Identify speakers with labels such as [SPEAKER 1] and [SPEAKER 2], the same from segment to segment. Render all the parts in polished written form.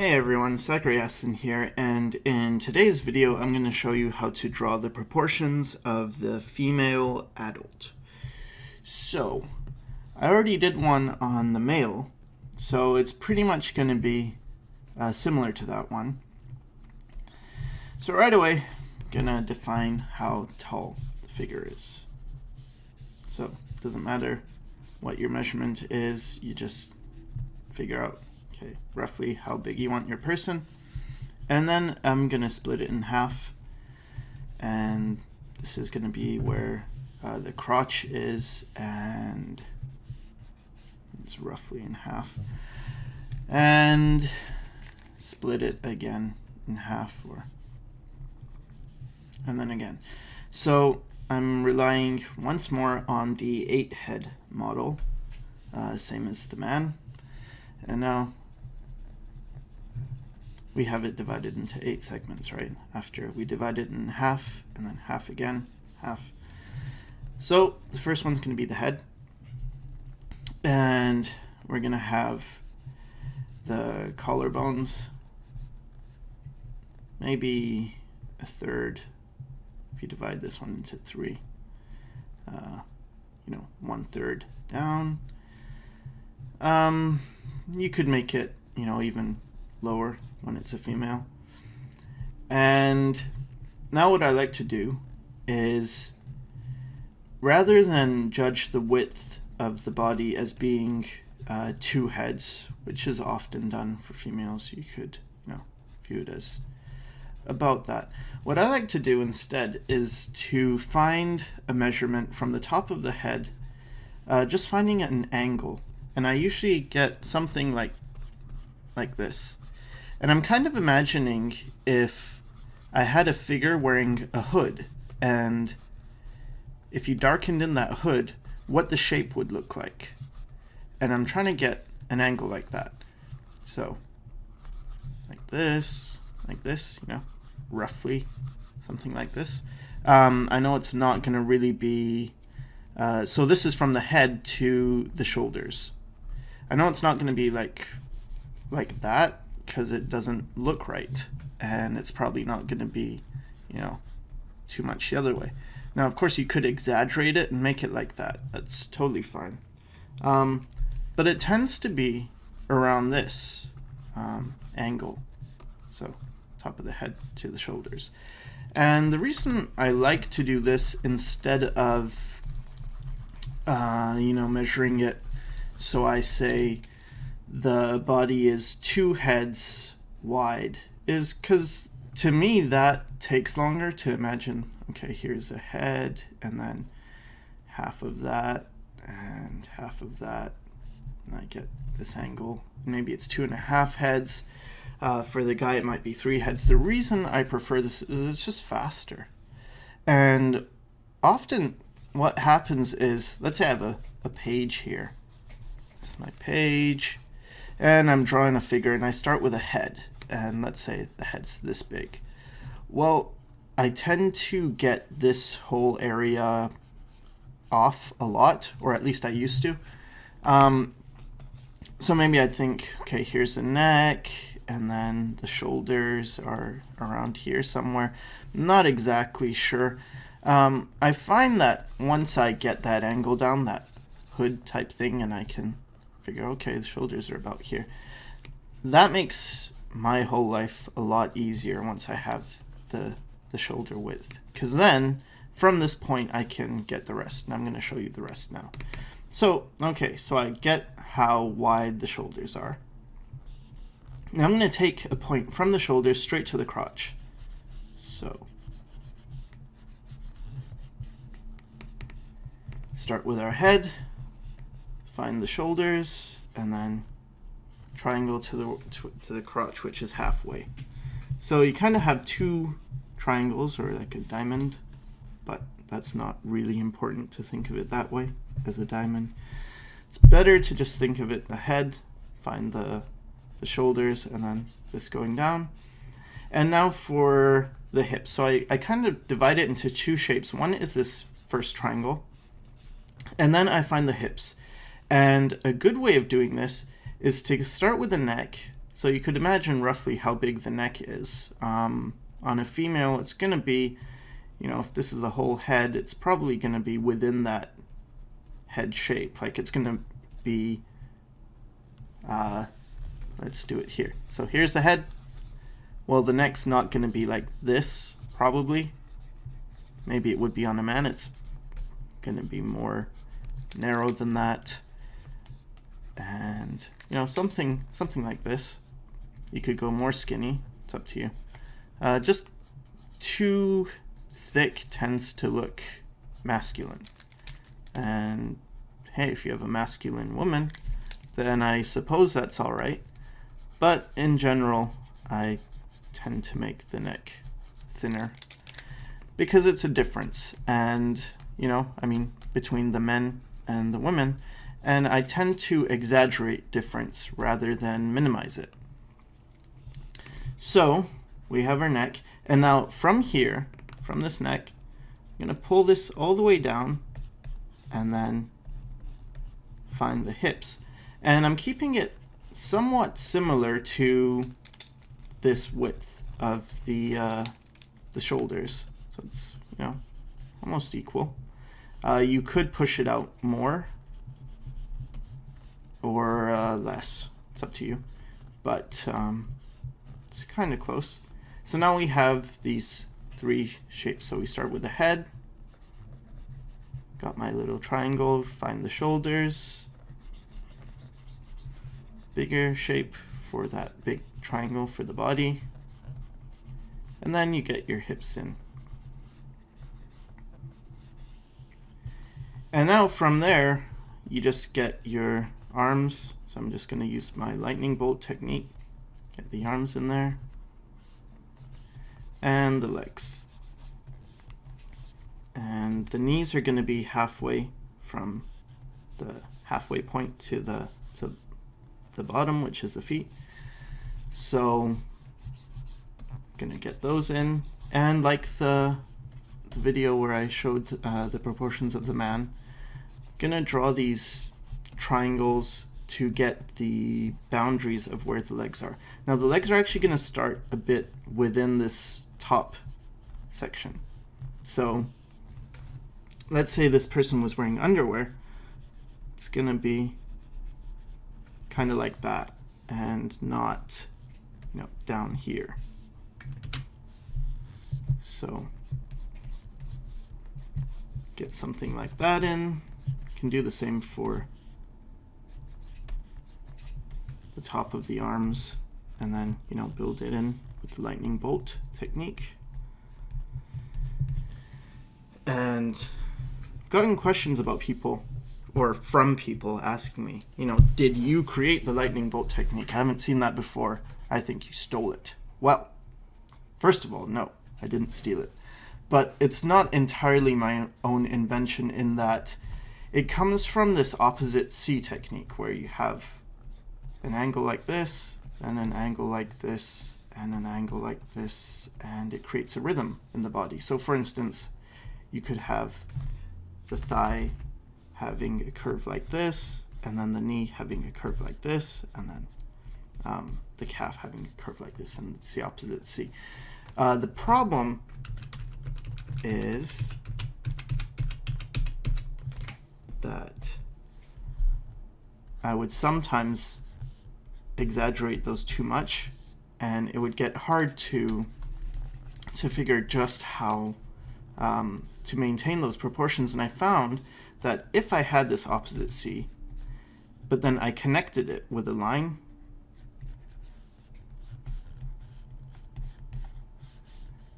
[SPEAKER 1] Hey everyone, Sycra here, and in today's video I'm going to show you how to draw the proportions of the female adult. So, I already did one on the male, so it's pretty much going to be similar to that one. So right away, I'm going to define how tall the figure is. So, it doesn't matter what your measurement is, you just figure out roughly how big you want your person, and then I'm gonna split it in half, and this is gonna be where the crotch is, and it's roughly in half, and split it again in half, and then again. So I'm relying once more on the 8 head model, same as the man, and now we have it divided into 8 segments, right? After we divide it in half, and then half again, half. So the first one's going to be the head, and we're going to have the collarbones, maybe a third if you divide this one into 3. 1/3 down. You could make it, even lower when it's a female. And now what I like to do is, rather than judge the width of the body as being 2 heads, which is often done for females, you could view it as about that. What I like to do instead is to find a measurement from the top of the head, just finding an angle, and I usually get something like this. And I'm kind of imagining if I had a figure wearing a hood, and if you darkened in that hood, what the shape would look like. And I'm trying to get an angle like that. So, like this, roughly, something like this. I know it's not going to really be, so this is from the head to the shoulders. I know it's not going to be like that, because it doesn't look right, and it's probably not going to be, too much the other way. Now, of course, you could exaggerate it and make it like that. That's totally fine. But it tends to be around this angle, so top of the head to the shoulders. And the reason I like to do this instead of, measuring it, so I say the body is 2 heads wide, is because to me that takes longer to imagine. Okay, here's a head, and then half of that, and half of that, and I get this angle. Maybe it's 2.5 heads. For the guy, it might be 3 heads. The reason I prefer this is it's just faster. And often what happens is, let's say I have a page here. This is my page. And I'm drawing a figure, and I start with a head, and let's say the head's this big. Well, I tend to get this whole area off a lot, or at least I used to. So maybe I'd think, okay, here's the neck, and then the shoulders are around here somewhere. Not exactly sure. I find that once I get that angle down, that hood type thing, and I can figure, okay, the shoulders are about here. That makes my whole life a lot easier once I have the shoulder width, because then from this point I can get the rest, and I'm going to show you the rest now. So, okay, so I get how wide the shoulders are. Now I'm going to take a point from the shoulders straight to the crotch. So, start with our head, find the shoulders, and then triangle to the crotch, which is halfway. So you kind of have 2 triangles, or like a diamond, but that's not really important to think of it that way, as a diamond. It's better to just think of it a head, find the shoulders, and then this going down. And now for the hips. So I kind of divide it into 2 shapes. One is this first triangle, and then I find the hips. And a good way of doing this is to start with the neck So you could imagine roughly how big the neck is. On a female, it's going to be, you know, if this is the whole head, it's probably going to be within that head shape. Like it's going to be, let's do it here. So here's the head. Well, the neck's not going to be like this, probably. Maybe it would be on a man. It's going to be more narrow than that. And, you know, something like this. You could go more skinny. It's up to you. Just too thick tends to look masculine. And hey, if you have a masculine woman, then I suppose that's all right. But in general, I tend to make the neck thinner because it's a difference. And, you know, I mean, between the men and the women. And I tend to exaggerate difference rather than minimize it. So we have our neck, and now from here, from this neck, I'm going to pull this all the way down and then find the hips. And I'm keeping it somewhat similar to this width of the shoulders. So it's, you know, almost equal. You could push it out more or less. It's up to you. But it's kind of close. So now we have these three shapes. So we start with the head. Got my little triangle, find the shoulders. Bigger shape for that big triangle for the body. And then you get your hips in. And now from there, you just get your arms. So I'm just going to use my lightning bolt technique. Get the arms in there. And the legs. And the knees are going to be halfway from the halfway point to the bottom, which is the feet. So I'm going to get those in. And like the video where I showed the proportions of the man, I'm going to draw these triangles to get the boundaries of where the legs are. Now the legs are actually going to start a bit within this top section. So let's say this person was wearing underwear. It's going to be kind of like that and not, you know, down here. So get something like that in. Can do the same for the top of the arms, and then, you know, build it in with the lightning bolt technique. And I've gotten questions about people, or from people, asking me, you know, did you create the lightning bolt technique? I haven't seen that before. I think you stole it. Well, first of all, no, I didn't steal it. But it's not entirely my own invention in that it comes from this opposite C technique where you have an angle like this, and an angle like this, and an angle like this, and it creates a rhythm in the body. So for instance, you could have the thigh having a curve like this, and then the knee having a curve like this, and then the calf having a curve like this, and it's the opposite C. The problem is that I would sometimes exaggerate those too much, and it would get hard to figure just how to maintain those proportions. And I found that if I had this opposite C, but then I connected it with a line,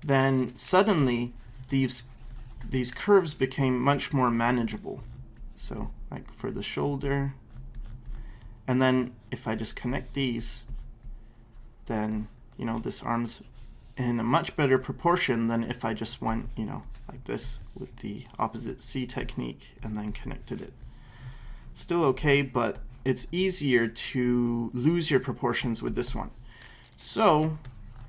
[SPEAKER 1] then suddenly these curves became much more manageable. So like for the shoulder, and then if I just connect these, then, you know, this arm's in a much better proportion than if I just went, you know, like this with the opposite C technique and then connected it. It's still okay, but it's easier to lose your proportions with this one. So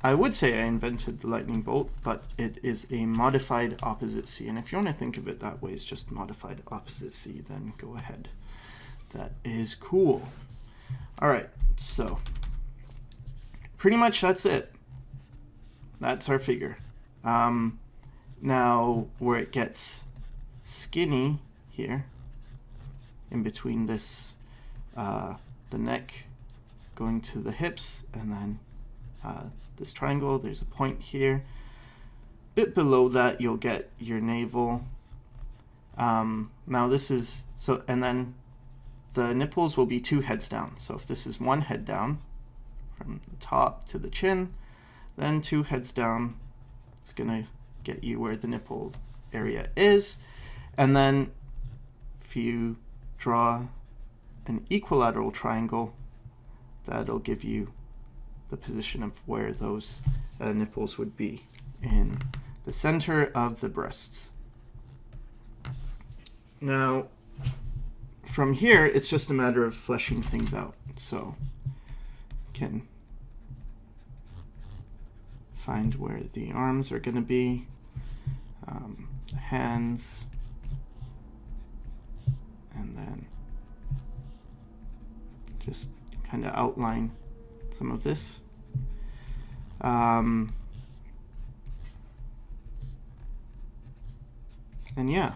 [SPEAKER 1] I would say I invented the lightning bolt, but it is a modified opposite C. And if you want to think of it that way, it's just modified opposite C, then go ahead. That is cool. All right, so pretty much that's it. That's our figure. Now where it gets skinny here, in between this, the neck going to the hips, and then this triangle, there's a point here. A bit below that you'll get your navel. Now this is, so, and then the nipples will be 2 heads down. So if this is 1 head down from the top to the chin, then 2 heads down, it's gonna get you where the nipple area is. And then if you draw an equilateral triangle, that'll give you the position of where those nipples would be in the center of the breasts. Now, from here, it's just a matter of fleshing things out. So, can find where the arms are going to be, the hands, and then just kind of outline some of this. And yeah,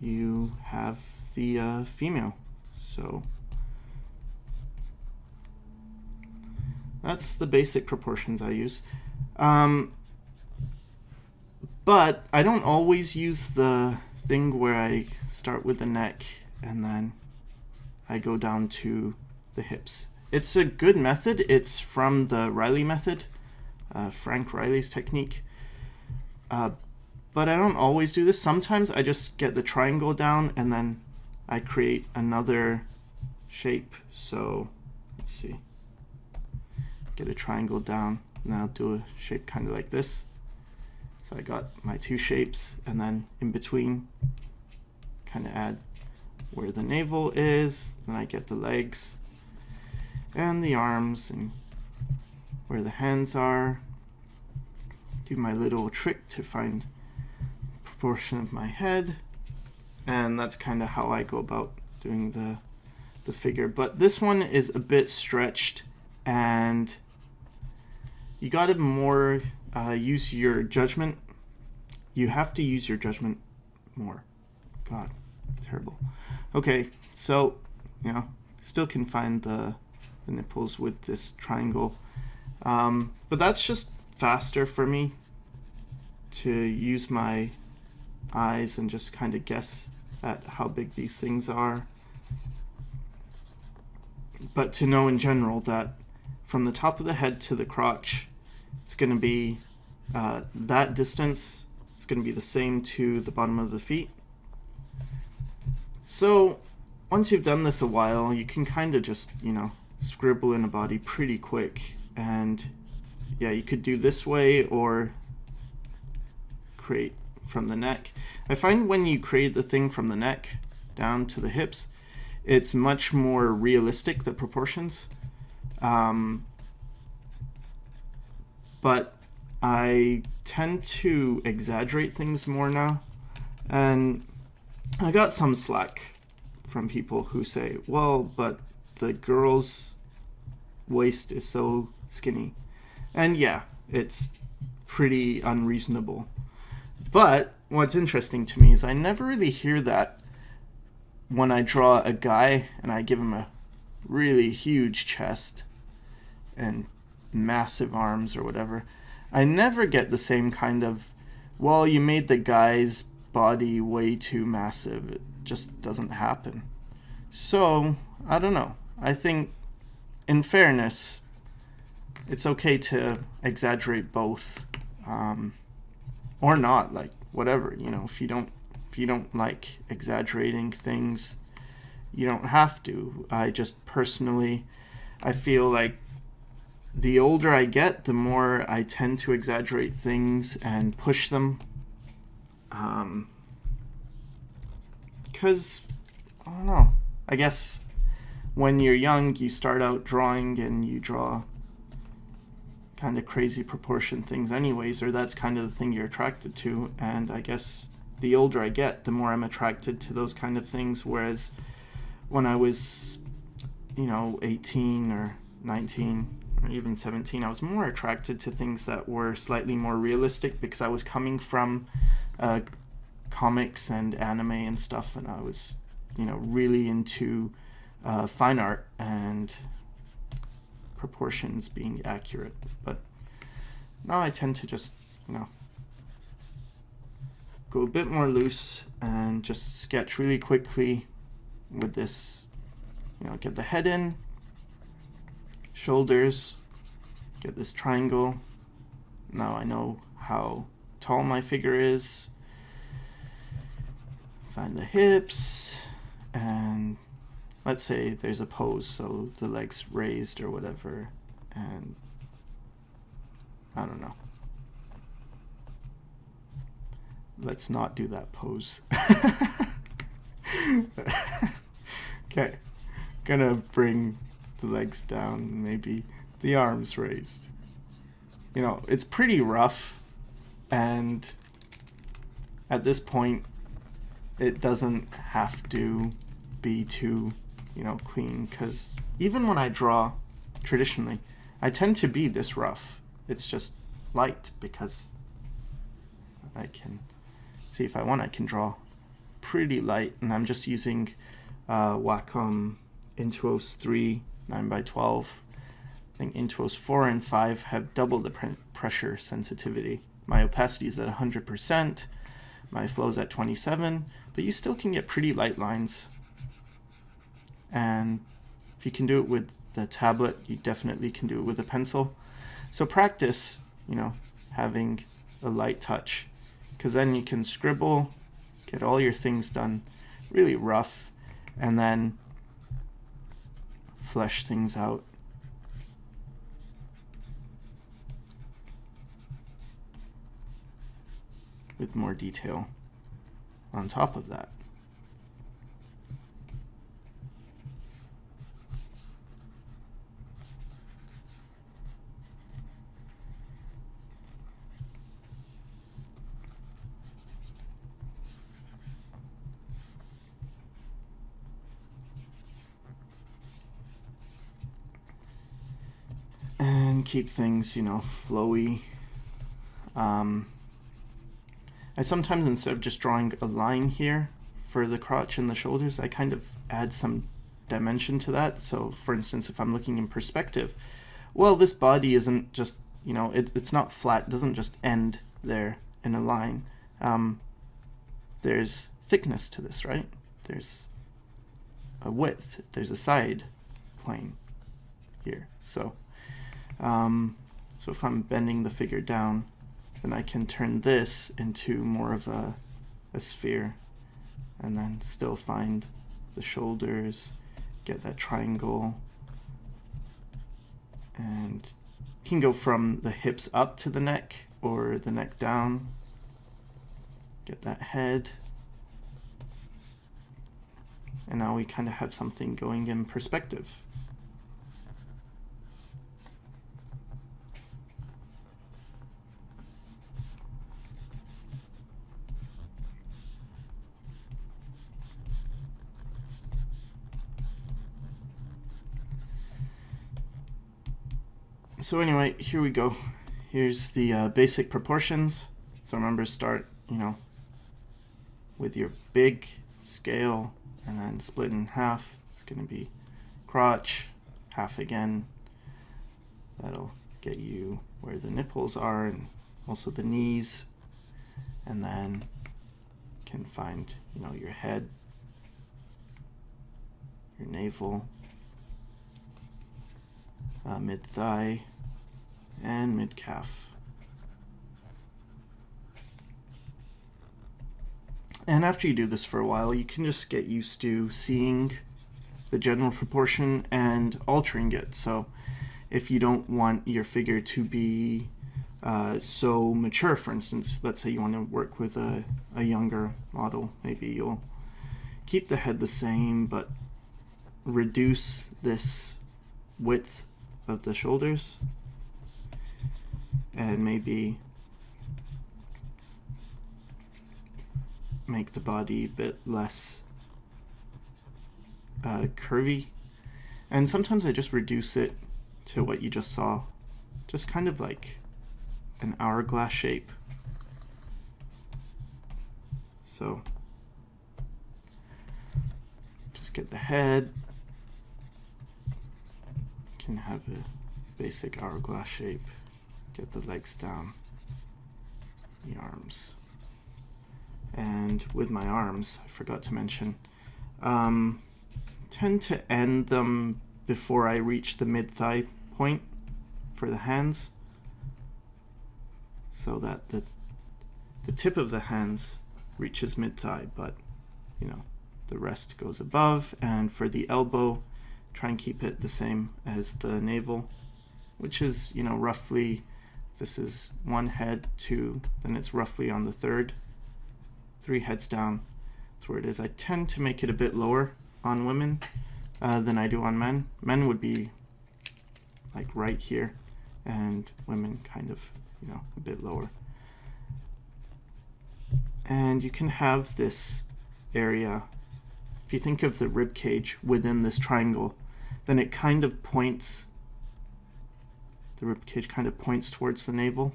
[SPEAKER 1] you have the female. So that's the basic proportions I use. But I don't always use the thing where I start with the neck and then I go down to the hips. It's a good method. It's from the Riley method, Frank Riley's technique. But I don't always do this. Sometimes I just get the triangle down and then I create another shape. So let's see, get a triangle down, and I'll do a shape kind of like this. So I got my 2 shapes, and then in between kind of add where the navel is, then I get the legs and the arms and where the hands are. Do my little trick to find proportion of my head, and that's kind of how I go about doing the figure. But this one is a bit stretched, and you gotta more use your judgment. You have to use your judgment more. God, terrible. Okay, so you know, still can find the nipples with this triangle, but that's just faster for me to use my eyes and just kind of guess at how big these things are. But to know in general that from the top of the head to the crotch, it's going to be that distance. It's going to be the same to the bottom of the feet. So once you've done this a while, you can kind of just, you know, scribble in a body pretty quick. And yeah, you could do this way or create from the neck. I find when you create the thing from the neck down to the hips, it's much more realistic, the proportions. But I tend to exaggerate things more now, and I got some slack from people who say, well, but the girl's waist is so skinny. And yeah, it's pretty unreasonable. But what's interesting to me is I never really hear that when I draw a guy and I give him a really huge chest and massive arms or whatever. I never get the same kind of, well, you made the guy's body way too massive. It just doesn't happen. So, I don't know. I think, in fairness, it's okay to exaggerate both, or not, like, whatever, you know, if you don't like exaggerating things, you don't have to. I just personally, I feel like the older I get, the more I tend to exaggerate things and push them. Because, I don't know, I guess when you're young, you start out drawing and you draw kind of crazy proportion things anyways, or that's kind of the thing you're attracted to. And I guess the older I get, the more I'm attracted to those kind of things. Whereas when I was, you know, 18 or 19 or even 17, I was more attracted to things that were slightly more realistic because I was coming from comics and anime and stuff, and I was, really into fine art and proportions being accurate. But now I tend to just, go a bit more loose and just sketch really quickly with this, get the head in, shoulders, get this triangle. Now I know how tall my figure is. Find the hips, and let's say there's a pose, so the legs raised or whatever, and I don't know. Let's not do that pose. Okay, gonna bring the legs down, maybe the arms raised. It's pretty rough, and at this point it doesn't have to be too, clean, because even when I draw traditionally, I tend to be this rough. It's just light because I can see, if I want, I can draw pretty light, and I'm just using Wacom Intuos 3 9x12. I think Intuos 4 and 5 have double the pressure sensitivity. My opacity is at 100%, my flow is at 27, but you still can get pretty light lines. And if you can do it with the tablet, you definitely can do it with a pencil. So practice, having a light touch, because then you can scribble, get all your things done really rough, and then flesh things out. With more detail on top of that. And keep things, flowy. I sometimes, instead of just drawing a line here for the crotch and the shoulders, I kind of add some dimension to that. So for instance, if I'm looking in perspective, well, this body isn't just, it's not flat, it doesn't just end there in a line. There's thickness to this, right? There's a width, there's a side plane here. So if I'm bending the figure down, then I can turn this into more of a sphere, and then still find the shoulders, get that triangle, and you can go from the hips up to the neck or the neck down, get that head, and now we kind of have something going in perspective. So anyway, here we go. Here's the basic proportions. So remember, start, with your big scale and then split in half. It's going to be crotch, half again. That'll get you where the nipples are and also the knees. And then you can find, your head, your navel, mid-thigh, and mid-calf. And after you do this for a while, you can just get used to seeing the general proportion and altering it. So if you don't want your figure to be so mature, for instance, let's say you want to work with a younger model, maybe you'll keep the head the same but reduce this width of the shoulders, and maybe make the body a bit less curvy. And sometimes I just reduce it to what you just saw. Just kind of like an hourglass shape. So just get the head. Can have a basic hourglass shape. Get the legs down, the arms. And with my arms, I forgot to mention, tend to end them before I reach the mid-thigh point for the hands, so that the tip of the hands reaches mid-thigh, but you know, the rest goes above. And for the elbow, try and keep it the same as the navel, which is, you know, roughly, this is one head, two, then it's roughly on the third. 3 heads down, that's where it is. I tend to make it a bit lower on women than I do on men. Men would be like right here, and women kind of, you know, a bit lower. And you can have this area, if you think of the rib cage within this triangle, then it kind of points, the rib cage kind of points towards the navel.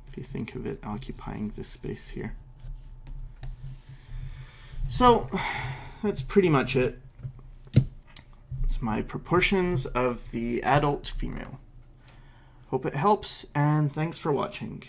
[SPEAKER 1] If you think of it occupying this space here. So that's pretty much it. It's my proportions of the adult female. Hope it helps, and thanks for watching.